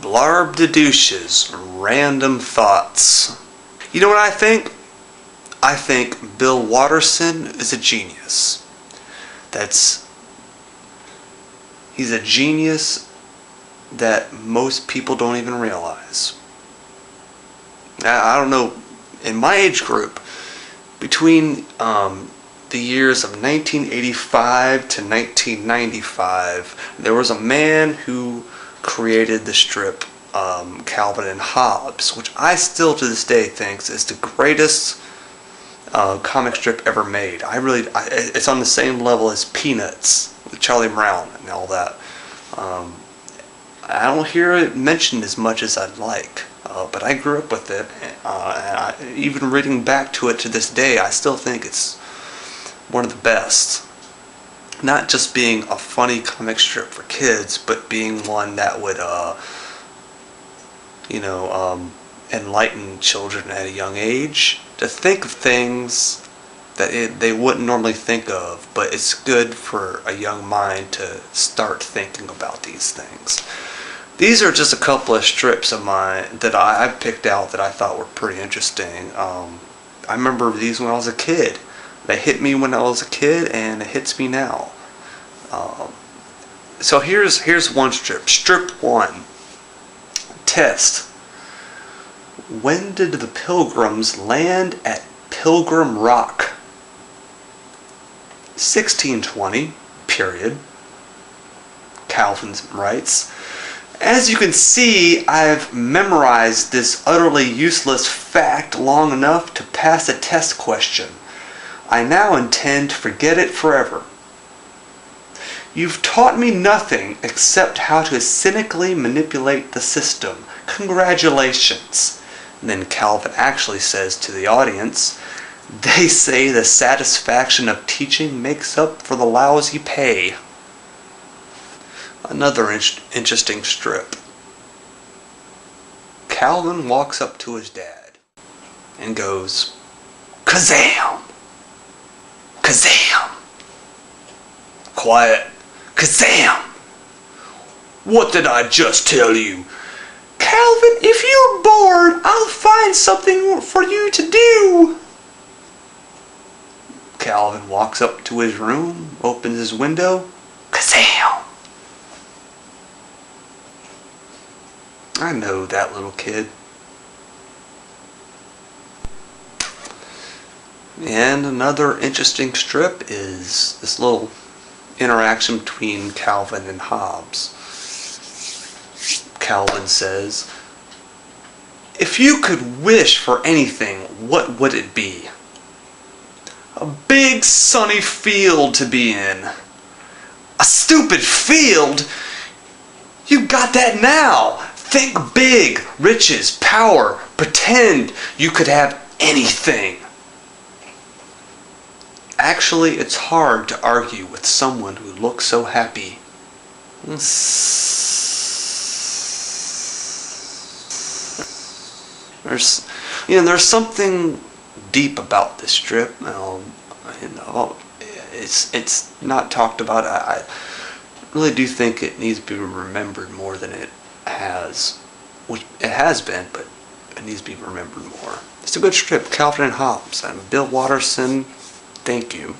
Blarb de douches, random thoughts. You know what I think? I think Bill Waterson is a genius. He's a genius that most people don't even realize. I don't know, in my age group, between the years of 1985 to 1995, there was a man who created the strip Calvin and Hobbes, which I still to this day think is the greatest comic strip ever made. It's on the same level as Peanuts with Charlie Brown and all that. I don't hear it mentioned as much as I'd like, but I grew up with it. Even reading back to it to this day, I still think it's one of the best. Not just being a funny comic strip for kids, but being one that would, enlighten children at a young age to think of things that they wouldn't normally think of, but it's good for a young mind to start thinking about these things. These are just a couple of strips of mine that I picked out that I thought were pretty interesting. I remember these when I was a kid. They hit me when I was a kid, and it hits me now. So here's one strip. Strip 1. Test. When did the Pilgrims land at Pilgrim Rock? 1620, period. Calvin writes, as you can see, I've memorized this utterly useless fact long enough to pass a test question. I now intend to forget it forever. You've taught me nothing except how to cynically manipulate the system. Congratulations. And then Calvin actually says to the audience, they say the satisfaction of teaching makes up for the lousy pay. Another interesting strip. Calvin walks up to his dad and goes, Kazam! Kazam! Quiet. Kazam! What did I just tell you? Calvin, if you're bored, I'll find something for you to do. Calvin walks up to his room, opens his window. Kazam! I know that little kid. And another interesting strip is this little interaction between Calvin and Hobbes. Calvin says, if you could wish for anything, what would it be? A big sunny field to be in. A stupid field? You got that now. Think big, riches, power. Pretend you could have anything. Actually, it's hard to argue with someone who looks so happy. There's something deep about this strip. It's not talked about. I really do think it needs to be remembered more than it has, which it has been, but it needs to be remembered more. It's a good strip, Calvin and Hobbes. I'm Bill Waterson. Thank you.